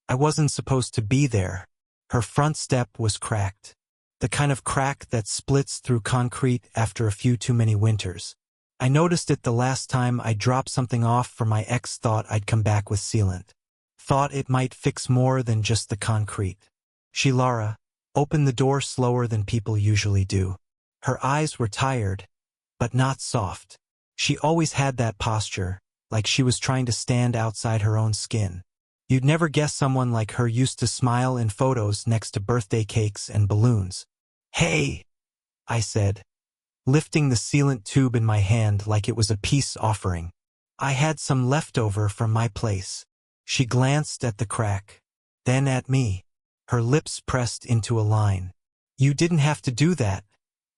I wasn't supposed to be there. Her front step was cracked. The kind of crack that splits through concrete after a few too many winters. I noticed it the last time I dropped something off for my ex. Thought I'd come back with sealant. Thought it might fix more than just the concrete. Lara opened the door slower than people usually do. Her eyes were tired, but not soft. She always had that posture, like she was trying to stand outside her own skin. You'd never guess someone like her used to smile in photos next to birthday cakes and balloons. "Hey," I said, lifting the sealant tube in my hand like it was a peace offering. "I had some leftover from my place." She glanced at the crack, then at me. Her lips pressed into a line. "You didn't have to do that,"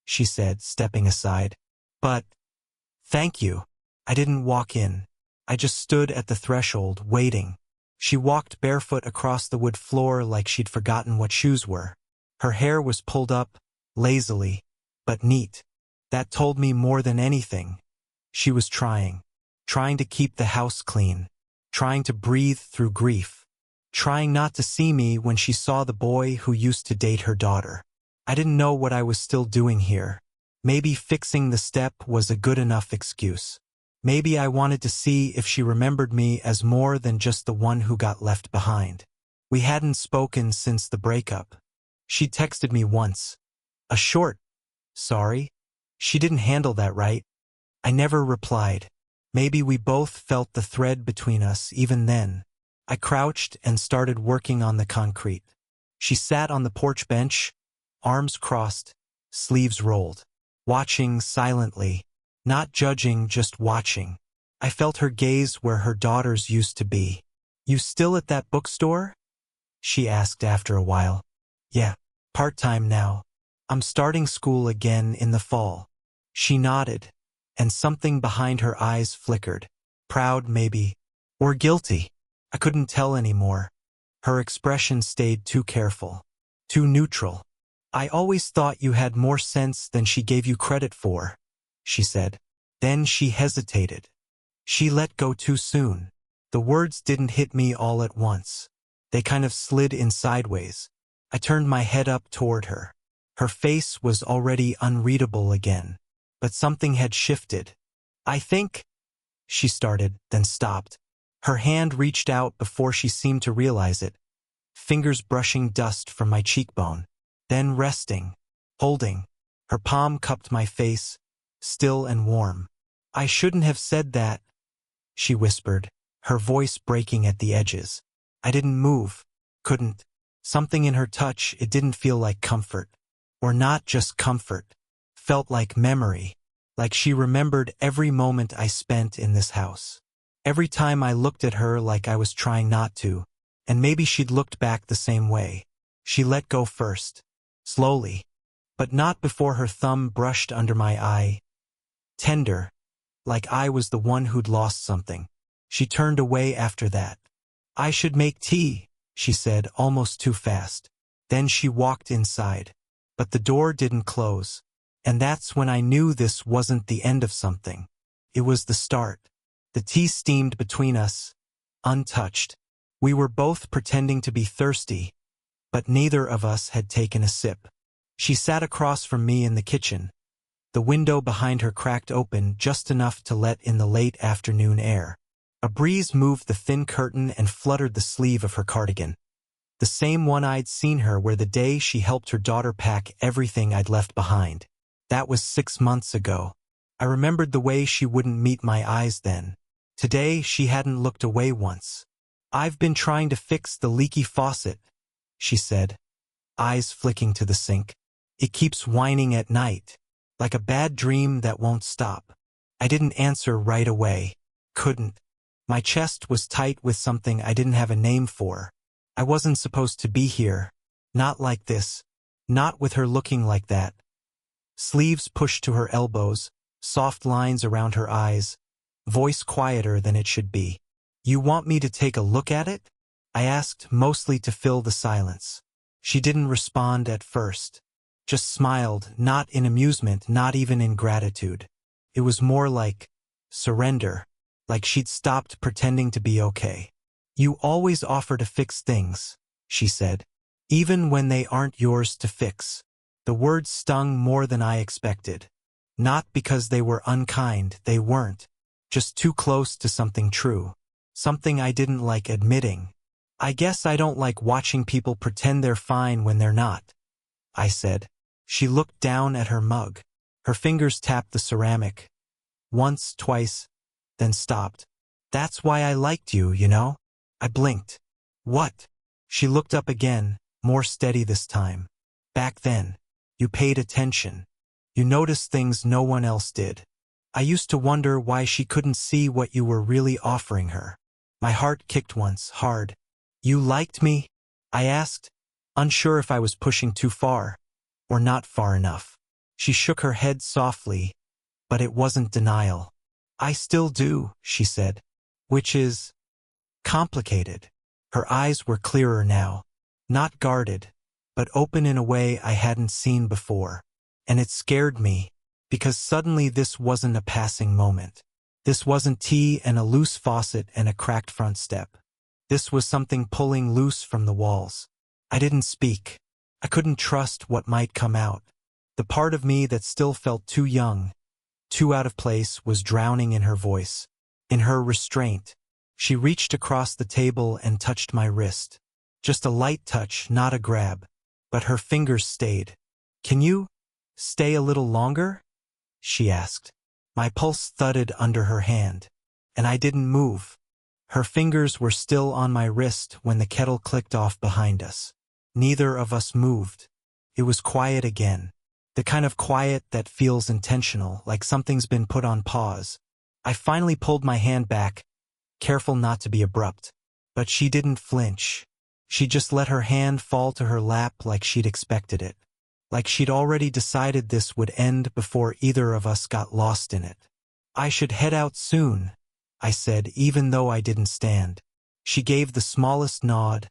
she said, stepping aside. "But, thank you." I didn't walk in. I just stood at the threshold, waiting. She walked barefoot across the wood floor like she'd forgotten what shoes were. Her hair was pulled up, lazily, but neat. That told me more than anything. She was trying to keep the house clean, trying to breathe through grief, trying not to see me when she saw the boy who used to date her daughter. I didn't know what I was still doing here. Maybe fixing the step was a good enough excuse. Maybe I wanted to see if she remembered me as more than just the one who got left behind. We hadn't spoken since the breakup. She'd texted me once. A short, "Sorry." She didn't handle that right. I never replied. Maybe we both felt the thread between us even then. I crouched and started working on the concrete. She sat on the porch bench, arms crossed, sleeves rolled, watching silently, not judging, just watching. I felt her gaze where her daughters used to be. "You still at that bookstore?" she asked after a while. "Yeah, part-time now. I'm starting school again in the fall." She nodded, and something behind her eyes flickered. Proud, maybe, or guilty. I couldn't tell anymore. Her expression stayed too careful, too neutral. "I always thought you had more sense than she gave you credit for," she said. Then she hesitated. She let go too soon. The words didn't hit me all at once. They kind of slid in sideways. I turned my head up toward her. Her face was already unreadable again, but something had shifted. "I think," she started, then stopped. Her hand reached out before she seemed to realize it, fingers brushing dust from my cheekbone, then resting, holding. Her palm cupped my face, still and warm. "I shouldn't have said that," she whispered, her voice breaking at the edges. I didn't move, couldn't. Something in her touch, it didn't feel like comfort. Or not just comfort. Felt like memory. Like she remembered every moment I spent in this house. Every time I looked at her like I was trying not to. And maybe she'd looked back the same way. She let go first. Slowly. But not before her thumb brushed under my eye. Tender. Like I was the one who'd lost something. She turned away after that. "I should make tea," she said, almost too fast. Then she walked inside. But the door didn't close. And that's when I knew this wasn't the end of something. It was the start. The tea steamed between us, untouched. We were both pretending to be thirsty, but neither of us had taken a sip. She sat across from me in the kitchen. The window behind her cracked open just enough to let in the late afternoon air. A breeze moved the thin curtain and fluttered the sleeve of her cardigan. The same one I'd seen her wear the day she helped her daughter pack everything I'd left behind. That was 6 months ago. I remembered the way she wouldn't meet my eyes then. Today she hadn't looked away once. "I've been trying to fix the leaky faucet," she said, eyes flicking to the sink. "It keeps whining at night, like a bad dream that won't stop." I didn't answer right away. Couldn't. My chest was tight with something I didn't have a name for. I wasn't supposed to be here. Not like this. Not with her looking like that. Sleeves pushed to her elbows, soft lines around her eyes, voice quieter than it should be. "You want me to take a look at it?" I asked, mostly to fill the silence. She didn't respond at first. Just smiled, not in amusement, not even in gratitude. It was more like surrender, like she'd stopped pretending to be okay. You always offer to fix things, she said, even when they aren't yours to fix. The words stung more than I expected. Not because they were unkind, they weren't. Just too close to something true. Something I didn't like admitting. I guess I don't like watching people pretend they're fine when they're not, I said. She looked down at her mug. Her fingers tapped the ceramic. Once, twice, then stopped. That's why I liked you, you know? I blinked. What? She looked up again, more steady this time. Back then, you paid attention. You noticed things no one else did. I used to wonder why she couldn't see what you were really offering her. My heart kicked once, hard. You liked me? I asked, unsure if I was pushing too far, or not far enough. She shook her head softly, but it wasn't denial. I still do, she said, which is complicated. Her eyes were clearer now, not guarded, but open in a way I hadn't seen before. And it scared me, because suddenly this wasn't a passing moment. This wasn't tea and a loose faucet and a cracked front step. This was something pulling loose from the walls. I didn't speak. I couldn't trust what might come out. The part of me that still felt too young, too out of place, was drowning in her voice, in her restraint. She reached across the table and touched my wrist. Just a light touch, not a grab. But her fingers stayed. Can you stay a little longer? She asked. My pulse thudded under her hand, and I didn't move. Her fingers were still on my wrist when the kettle clicked off behind us. Neither of us moved. It was quiet again. The kind of quiet that feels intentional, like something's been put on pause. I finally pulled my hand back, careful not to be abrupt. But she didn't flinch. She just let her hand fall to her lap like she'd expected it. Like she'd already decided this would end before either of us got lost in it. I should head out soon, I said, even though I didn't stand. She gave the smallest nod,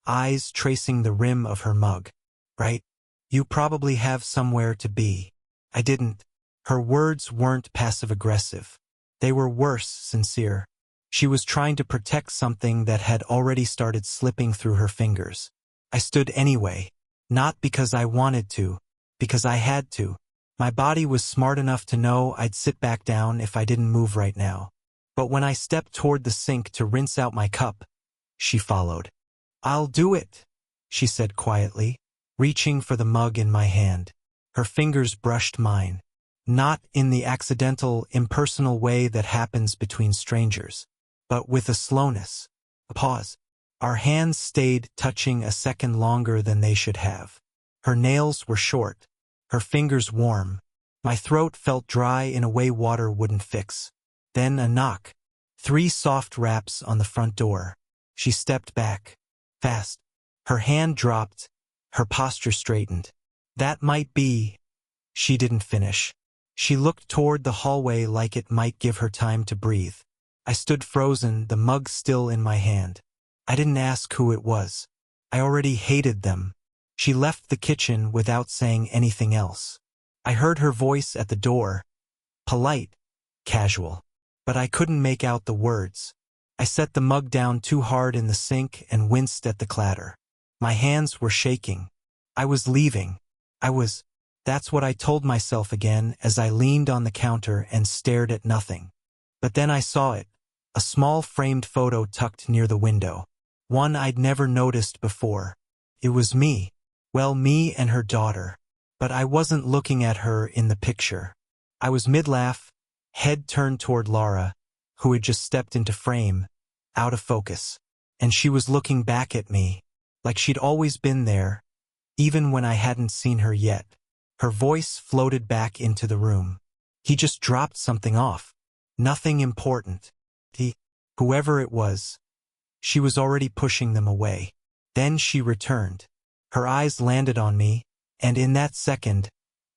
eyes tracing the rim of her mug. Right? You probably have somewhere to be. I didn't. Her words weren't passive-aggressive. They were worse, sincere. She was trying to protect something that had already started slipping through her fingers. I stood anyway. Not because I wanted to, because I had to. My body was smart enough to know I'd sit back down if I didn't move right now. But when I stepped toward the sink to rinse out my cup, she followed. I'll do it, she said quietly, reaching for the mug in my hand. Her fingers brushed mine. Not in the accidental, impersonal way that happens between strangers, but with a slowness, a pause. Our hands stayed touching a second longer than they should have. Her nails were short, her fingers warm. My throat felt dry in a way water wouldn't fix. Then a knock. 3 soft raps on the front door. She stepped back. Fast. Her hand dropped. Her posture straightened. That might be. She didn't finish. She looked toward the hallway like it might give her time to breathe. I stood frozen, the mug still in my hand. I didn't ask who it was. I already hated them. She left the kitchen without saying anything else. I heard her voice at the door. Polite. Casual. But I couldn't make out the words. I set the mug down too hard in the sink and winced at the clatter. My hands were shaking. I was leaving. That's what I told myself again as I leaned on the counter and stared at nothing. But then I saw it. A small framed photo tucked near the window. One I'd never noticed before. It was me. Well, me and her daughter. But I wasn't looking at her in the picture. I was mid-laugh, head turned toward Laura, who had just stepped into frame, out of focus. And she was looking back at me, like she'd always been there, even when I hadn't seen her yet. Her voice floated back into the room. He just dropped something off. Nothing important. Whoever it was. She was already pushing them away. Then she returned. Her eyes landed on me, and in that second,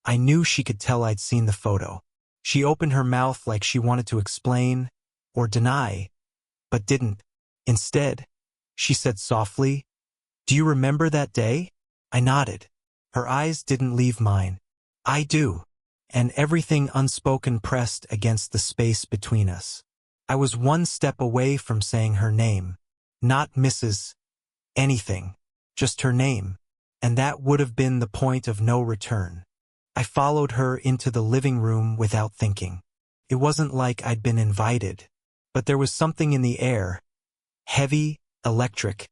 I knew she could tell I'd seen the photo. She opened her mouth like she wanted to explain, or deny, but didn't. Instead, she said softly, "Do you remember that day?" I nodded. Her eyes didn't leave mine. "I do." And everything unspoken pressed against the space between us. I was one step away from saying her name. Not Mrs. anything, just her name. And that would have been the point of no return. I followed her into the living room without thinking. It wasn't like I'd been invited, but there was something in the air, heavy, electric,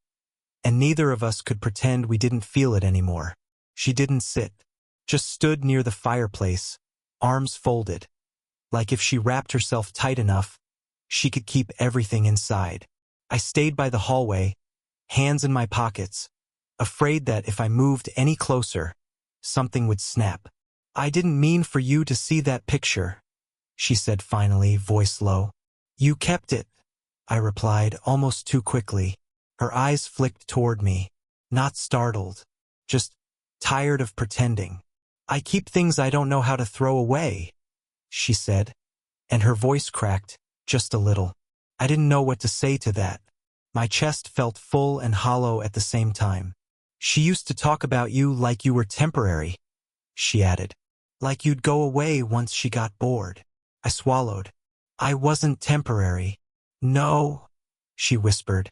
and neither of us could pretend we didn't feel it anymore. She didn't sit, just stood near the fireplace, arms folded, like if she wrapped herself tight enough, she could keep everything inside. I stayed by the hallway, hands in my pockets, afraid that if I moved any closer, something would snap. "I didn't mean for you to see that picture," she said finally, voice low. "You kept it," I replied, almost too quickly. Her eyes flicked toward me, not startled, just tired of pretending. "I keep things I don't know how to throw away," she said, and her voice cracked, just a little. I didn't know what to say to that. My chest felt full and hollow at the same time. "She used to talk about you like you were temporary," she added. "Like you'd go away once she got bored." I swallowed. "I wasn't temporary." "No," she whispered.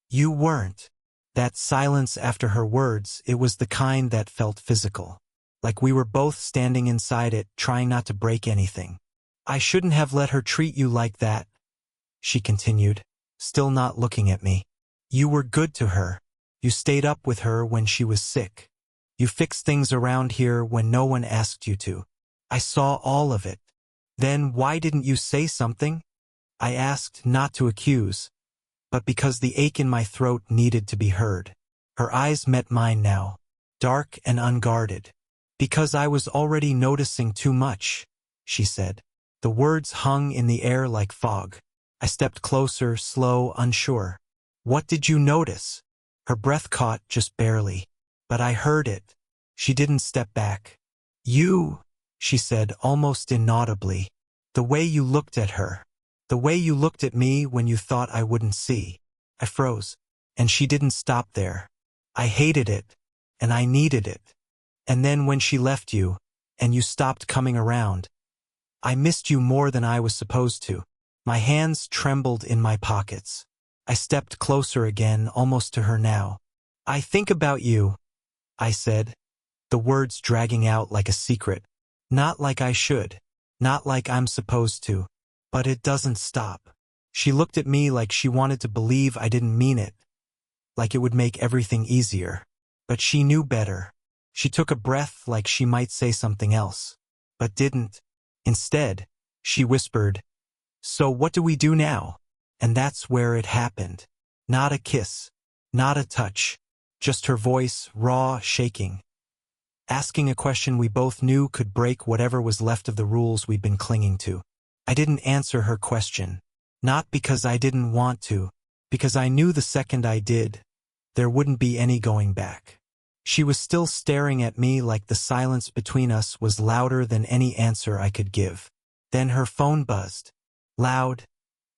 "You weren't." That silence after her words, it was the kind that felt physical. Like we were both standing inside it, trying not to break anything. "I shouldn't have let her treat you like that," she continued, still not looking at me. "You were good to her. You stayed up with her when she was sick. You fixed things around here when no one asked you to. I saw all of it. Then why didn't you say something?" I asked, not to accuse, but because the ache in my throat needed to be heard. Her eyes met mine now, dark and unguarded. "Because I was already noticing too much," she said. The words hung in the air like fog. I stepped closer, slow, unsure. "What did you notice?" Her breath caught just barely, but I heard it. She didn't step back. "You," she said almost inaudibly. "The way you looked at her. The way you looked at me when you thought I wouldn't see." I froze, and she didn't stop there. "I hated it, and I needed it. And then when she left you, and you stopped coming around, I missed you more than I was supposed to." My hands trembled in my pockets. I stepped closer again, almost to her now. "I think about you," I said, the words dragging out like a secret. "Not like I should, not like I'm supposed to, but it doesn't stop." She looked at me like she wanted to believe I didn't mean it, like it would make everything easier. But she knew better. She took a breath like she might say something else, but didn't. Instead, she whispered, "So what do we do now?" And that's where it happened. Not a kiss, not a touch, just her voice, raw, shaking, asking a question we both knew could break whatever was left of the rules we'd been clinging to. I didn't answer her question, not because I didn't want to, because I knew the second I did, there wouldn't be any going back. She was still staring at me like the silence between us was louder than any answer I could give. Then her phone buzzed. Loud,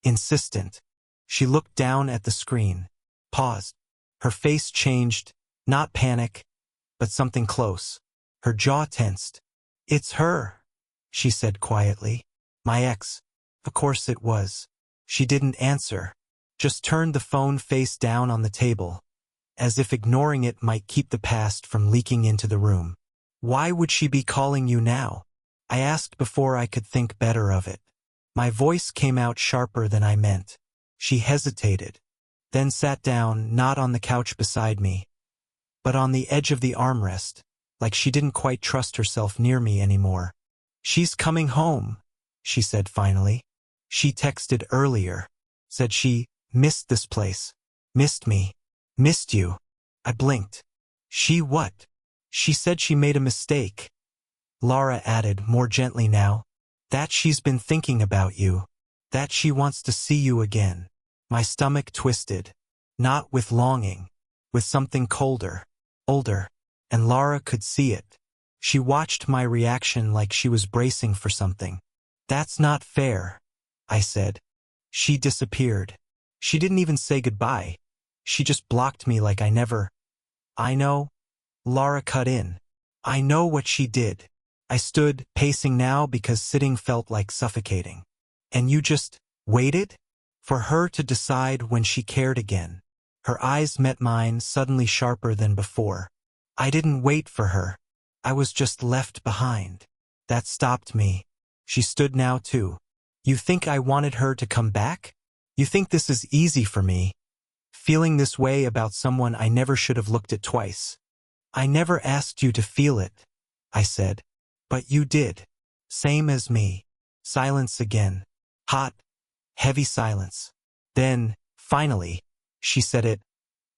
insistent. She looked down at the screen, paused. Her face changed, not panic, but something close. Her jaw tensed. "It's her," she said quietly. "My ex." Of course it was. She didn't answer, just turned the phone face down on the table, as if ignoring it might keep the past from leaking into the room. "Why would she be calling you now?" I asked before I could think better of it. My voice came out sharper than I meant. She hesitated, then sat down, not on the couch beside me, but on the edge of the armrest, like she didn't quite trust herself near me anymore. "She's coming home," she said finally. "She texted earlier, said she missed this place, missed me, missed you." I blinked. "She what?" "She said she made a mistake," Laura added, more gently now. "That she's been thinking about you. That she wants to see you again." My stomach twisted, not with longing, with something colder, older, and Laura could see it. She watched my reaction like she was bracing for something. "That's not fair," I said. She disappeared. She didn't even say goodbye. She just blocked me like I never. "I know," Laura cut in. "I know what she did." I stood, pacing now because sitting felt like suffocating. "And you just waited? For her to decide when she cared again?" Her eyes met mine, suddenly sharper than before. I didn't wait for her. I was just left behind. That stopped me. She stood now too. You think I wanted her to come back? You think this is easy for me? Feeling this way about someone I never should have looked at twice. I never asked you to feel it, I said. But you did. Same as me. Silence again. Hot, heavy silence. Then, finally, she said it.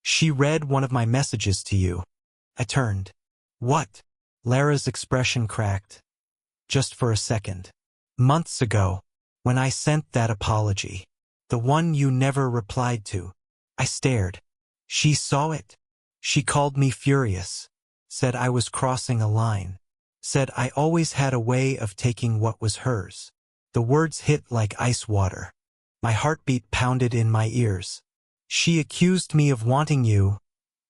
She read one of my messages to you. I turned. What? Lara's expression cracked. Just for a second. Months ago, when I sent that apology. The one you never replied to. I stared. She saw it. She called me furious. Said I was crossing a line. Said I always had a way of taking what was hers. The words hit like ice water. My heartbeat pounded in my ears. She accused me of wanting you,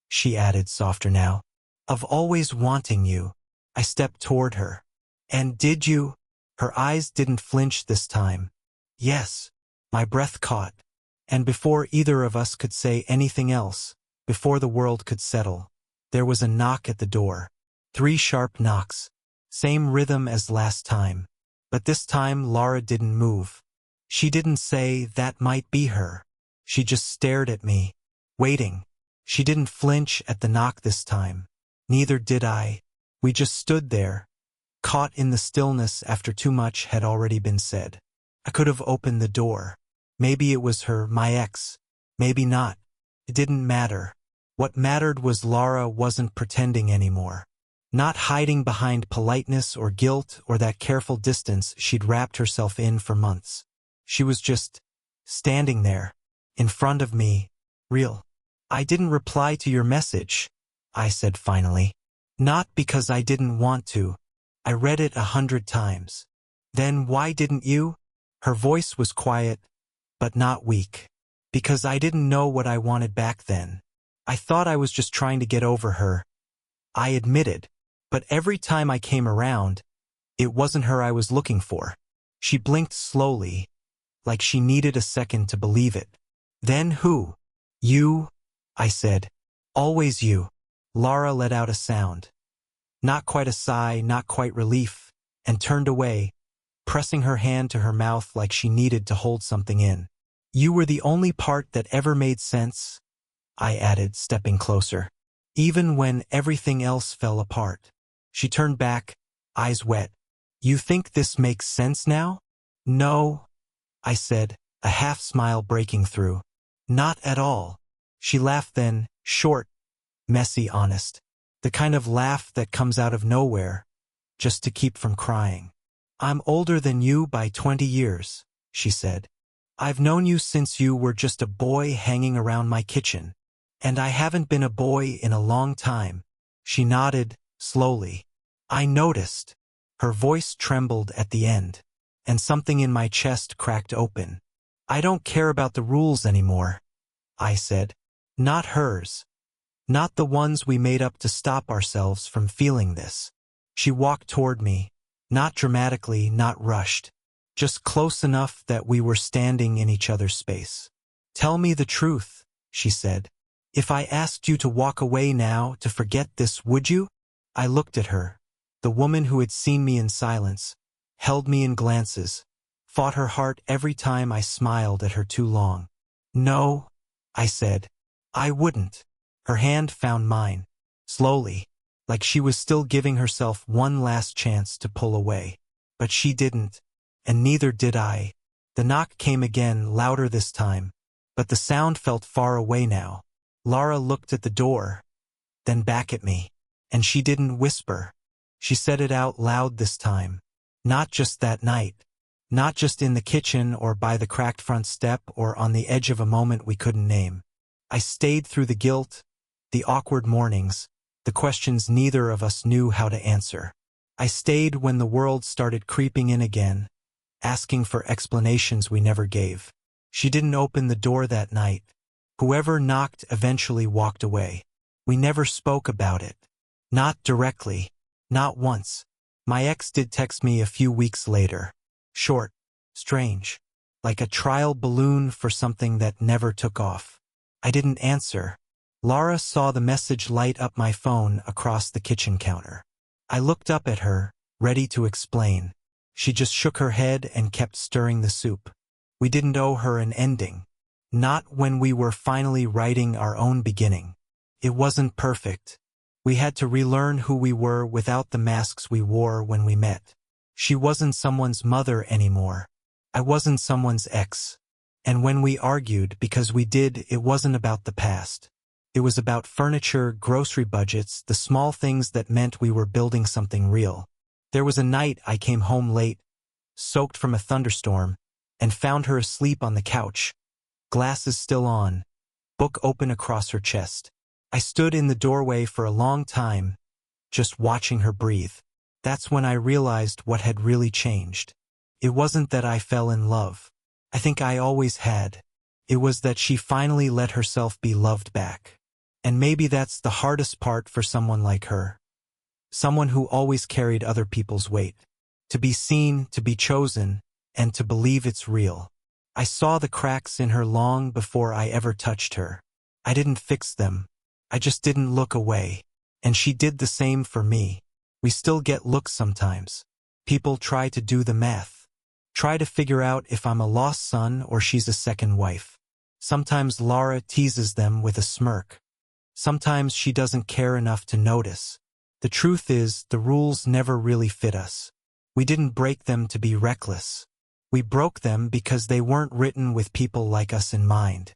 she added softer now. Of always wanting you. I stepped toward her. And did you? Her eyes didn't flinch this time. Yes. My breath caught. And before either of us could say anything else, before the world could settle, there was a knock at the door. 3 sharp knocks. Same rhythm as last time. But this time Lara didn't move. She didn't say that might be her. She just stared at me, waiting. She didn't flinch at the knock this time. Neither did I. We just stood there, caught in the stillness after too much had already been said. I could have opened the door. Maybe it was her, my ex. Maybe not. It didn't matter. What mattered was Lara wasn't pretending anymore. Not hiding behind politeness or guilt or that careful distance she'd wrapped herself in for months. She was just standing there, in front of me, real. I didn't reply to your message, I said finally. Not because I didn't want to. I read it 100 times. Then why didn't you? Her voice was quiet, but not weak. Because I didn't know what I wanted back then. I thought I was just trying to get over her. I admitted. But every time I came around, it wasn't her I was looking for. She blinked slowly, like she needed a second to believe it. Then who? You, I said. Always you. Lara let out a sound. Not quite a sigh, not quite relief, and turned away, pressing her hand to her mouth like she needed to hold something in. You were the only part that ever made sense, I added, stepping closer. Even when everything else fell apart. She turned back, eyes wet. You think this makes sense now? No, I said, a half smile breaking through. Not at all. She laughed then, short, messy, honest. The kind of laugh that comes out of nowhere, just to keep from crying. I'm older than you by 20 years, she said. I've known you since you were just a boy hanging around my kitchen. And I haven't been a boy in a long time. She nodded, slowly. I noticed. Her voice trembled at the end, and something in my chest cracked open. I don't care about the rules anymore, I said. Not hers. Not the ones we made up to stop ourselves from feeling this. She walked toward me, not dramatically, not rushed, just close enough that we were standing in each other's space. Tell me the truth, she said. If I asked you to walk away now, to forget this, would you? I looked at her, the woman who had seen me in silence, held me in glances, fought her heart every time I smiled at her too long. No, I said. I wouldn't. Her hand found mine, slowly, like she was still giving herself one last chance to pull away. But she didn't, and neither did I. The knock came again, louder this time, but the sound felt far away now. Lara looked at the door, then back at me, and she didn't whisper. She said it out loud this time. Not just that night. Not just in the kitchen or by the cracked front step or on the edge of a moment we couldn't name. I stayed through the guilt, the awkward mornings, the questions neither of us knew how to answer. I stayed when the world started creeping in again, asking for explanations we never gave. She didn't open the door that night. Whoever knocked eventually walked away. We never spoke about it. Not directly. Not once. My ex did text me a few weeks later. Short. Strange. Like a trial balloon for something that never took off. I didn't answer. Lara saw the message light up my phone across the kitchen counter. I looked up at her, ready to explain. She just shook her head and kept stirring the soup. We didn't owe her an ending. Not when we were finally writing our own beginning. It wasn't perfect. We had to relearn who we were without the masks we wore when we met. She wasn't someone's mother anymore. I wasn't someone's ex. And when we argued, because we did, it wasn't about the past. It was about furniture, grocery budgets, the small things that meant we were building something real. There was a night I came home late, soaked from a thunderstorm, and found her asleep on the couch, glasses still on, book open across her chest. I stood in the doorway for a long time, just watching her breathe. That's when I realized what had really changed. It wasn't that I fell in love. I think I always had. It was that she finally let herself be loved back. And maybe that's the hardest part for someone like her. Someone who always carried other people's weight. To be seen, to be chosen, and to believe it's real. I saw the cracks in her long before I ever touched her. I didn't fix them. I just didn't look away. And she did the same for me. We still get looks sometimes. People try to do the math. Try to figure out if I'm a lost son or she's a second wife. Sometimes Lara teases them with a smirk. Sometimes she doesn't care enough to notice. The truth is, the rules never really fit us. We didn't break them to be reckless. We broke them because they weren't written with people like us in mind.